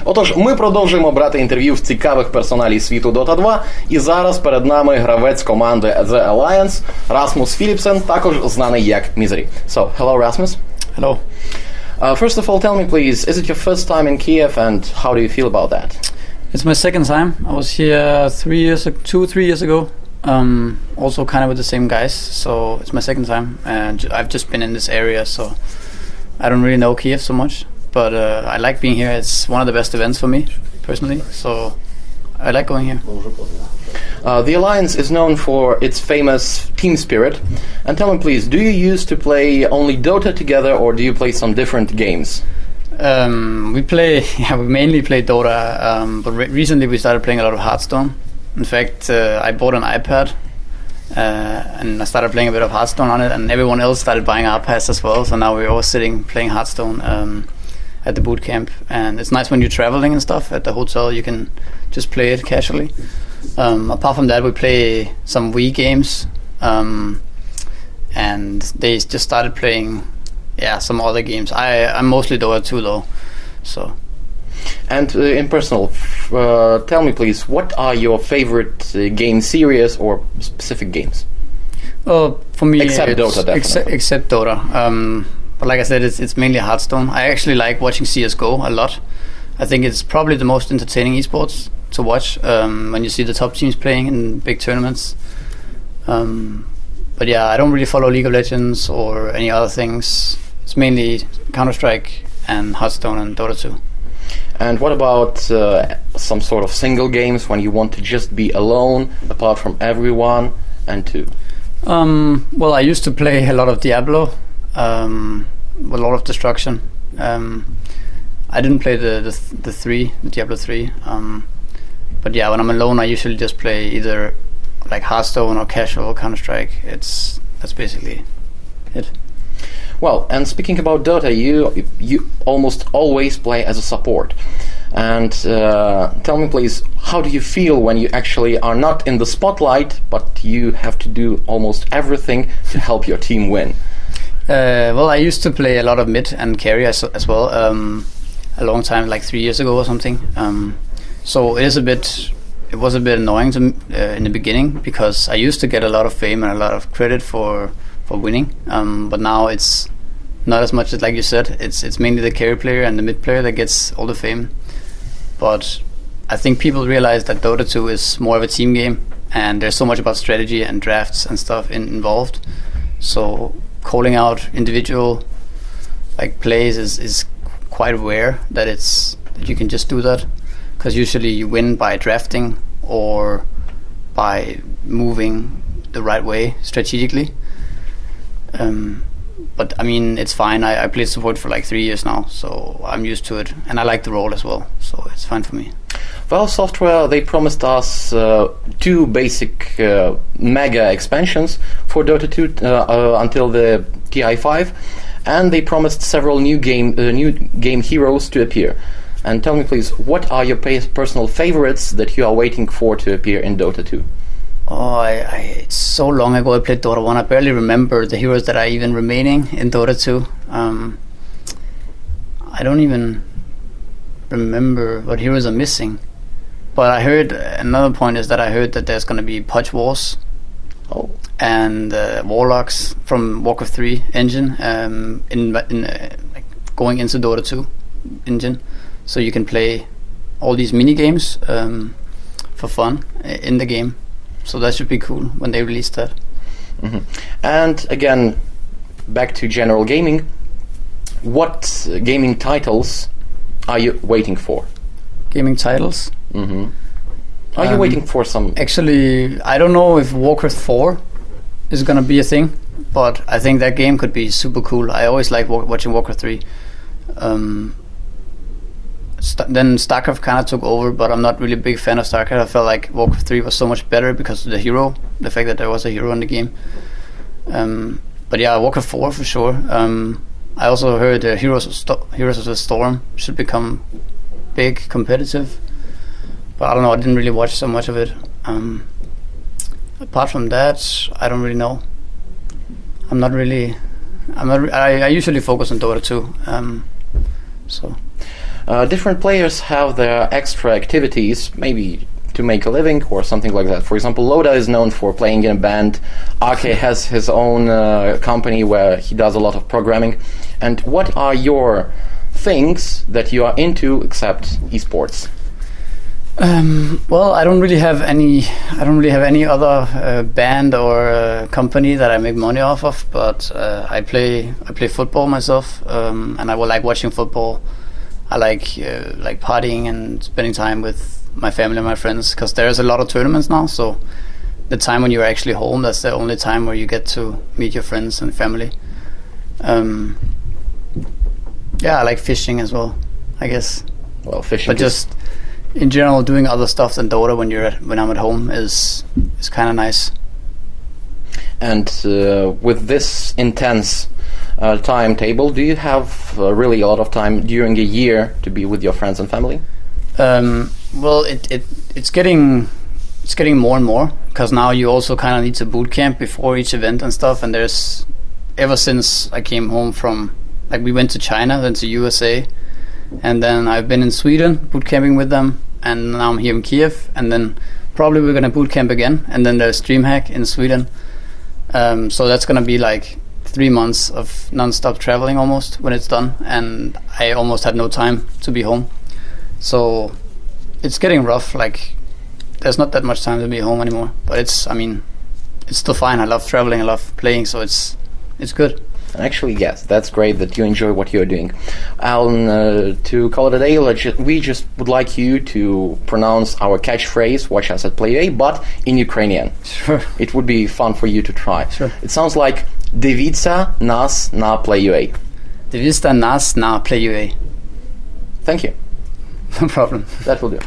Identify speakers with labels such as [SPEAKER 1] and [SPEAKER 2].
[SPEAKER 1] Отож, ми продовжуємо брати інтерв'ю в цікавих персоналів світу Dota 2, і зараз перед нами гравець команди The Alliance Расмус Філіпсен, також знаний як Misery. So, hello Rasmus.
[SPEAKER 2] Hello.
[SPEAKER 1] First of all, tell me please, is it your first time in Kiev and how do you feel about that?
[SPEAKER 2] It's my second time. I was here 3 years ago. Also kind of with the same guys, so it's my second time. And I've just been in this area, so I don't really know Kiev so much. But I like being here. It's one of the best events for me, personally. So I like going here.
[SPEAKER 1] The Alliance is known for its famous team spirit. And tell me please, do you used to play only Dota together or do you play some different games?
[SPEAKER 2] We mainly play Dota, but recently we started playing a lot of Hearthstone. In fact, I bought an iPad and I started playing a bit of Hearthstone on it, and everyone else started buying iPads as well. So now we're all sitting playing Hearthstone at the boot camp, and it's nice when you're traveling and stuff at the hotel. You can just play it casually. Apart from that, we play some Wii games, and they just started playing some other games. I'm mostly Dota 2 though, so.
[SPEAKER 1] And in personal, tell me please, what are your favorite game series or specific games?
[SPEAKER 2] For me,
[SPEAKER 1] except Dota, definitely.
[SPEAKER 2] Except Dota. But like I said, it's mainly Hearthstone. I actually like watching CSGO a lot. I think it's probably the most entertaining esports to watch when you see the top teams playing in big tournaments. But yeah, I don't really follow League of Legends or any other things. It's mainly Counter-Strike and Hearthstone and Dota 2.
[SPEAKER 1] And what about some sort of single games when you want to just be alone, apart from everyone, and two?
[SPEAKER 2] Well, I used to play a lot of Diablo, with a lot of destruction. I didn't play the Diablo 3. But yeah, when I'm alone, I usually just play either like Hearthstone or casual Counter-Strike. That's basically it.
[SPEAKER 1] Well, and speaking about Dota, you almost always play as a support. And tell me please, how do you feel when you actually are not in the spotlight, but you have to do almost everything to help your team win?
[SPEAKER 2] Well, I used to play a lot of mid and carry as well, a long time, like 3 years ago or something. So it was a bit annoying to in the beginning, because I used to get a lot of fame and a lot of credit for winning, but now it's not as much as, like you said, it's mainly the carry player and the mid player that gets all the fame. But I think people realize that Dota 2 is more of a team game, and there's so much about strategy and drafts and stuff involved. So calling out individual like plays is quite rare that you can just do that, because usually you win by drafting or by moving the right way strategically. But I mean, it's fine. I played support for like 3 years now, so I'm used to it, and I like the role as well, so it's fine for me.
[SPEAKER 1] Valve Software, they promised us 2 basic mega expansions for Dota 2 until the TI5, and they promised several new game heroes to appear. And tell me please, what are your personal favorites that you are waiting for to appear in Dota 2?
[SPEAKER 2] It's so long ago I played Dota 1, I barely remember the heroes that are even remaining in Dota 2. I don't even remember what heroes are missing. But I heard, another point is that I heard that there's going to be Pudge Wars and Warlocks from Warcraft 3 engine like going into Dota 2 engine. So you can play all these mini games for fun in the game. So that should be cool when they release that.
[SPEAKER 1] Mm-hmm. And again, back to general gaming, what gaming titles are you waiting for?
[SPEAKER 2] Gaming titles?
[SPEAKER 1] Mm-hmm. Are you waiting for some?
[SPEAKER 2] Actually, I don't know if Warcraft 4 is gonna be a thing, but I think that game could be super cool. I always like watching Warcraft 3. Then StarCraft kind of took over, but I'm not really a big fan of StarCraft. I felt like Warcraft 3 was so much better because of the fact that there was a hero in the game. But yeah, Warcraft 4 for sure. I also heard Heroes of the Storm should become big, competitive. But I don't know, I didn't really watch so much of it. Apart from that, I don't really know. I usually focus on Dota 2. So
[SPEAKER 1] Different players have their extra activities, maybe to make a living or something like that. For example, Loda is known for playing in a band. Ake has his own company where he does a lot of programming. And what are your things that you are into except esports?
[SPEAKER 2] Well, I don't really have any. I don't really have any other band or company that I make money off of. But I play football myself, and I will like watching football. I like partying and spending time with my family and my friends, because there's a lot of tournaments now. So the time when you're actually home, that's the only time where you get to meet your friends and family. Yeah, I like fishing as well, I guess.
[SPEAKER 1] Well, fishing.
[SPEAKER 2] But just in general, doing other stuff than Dota when I'm at home is kind of nice.
[SPEAKER 1] And with this intense timetable, do you have really a lot of time during a year to be with your friends and family?
[SPEAKER 2] Well, it's getting more and more, because now you also kind of need to boot camp before each event and stuff. And there's, ever since I came home from, like, we went to China, then to USA, and then I've been in Sweden boot camping with them, and now I'm here in Kiev, and then probably we're gonna boot camp again, and then there's DreamHack in Sweden. So that's gonna be like 3 months of non-stop traveling almost when it's done, and I almost had no time to be home. So it's getting rough. Like, there's not that much time to be home anymore. But it's still fine. I love traveling. I love playing. So it's good.
[SPEAKER 1] Actually, yes, that's great that you enjoy what you're doing. Alan, to call it a day, we just would like you to pronounce our catchphrase, watch us at PlayUA, but in Ukrainian.
[SPEAKER 2] Sure.
[SPEAKER 1] It would be fun for you to try.
[SPEAKER 2] Sure.
[SPEAKER 1] It sounds like "Дивіться нас на PlayUA."
[SPEAKER 2] Дивіться нас на PlayUA.
[SPEAKER 1] Thank you.
[SPEAKER 2] No problem.
[SPEAKER 1] That will do.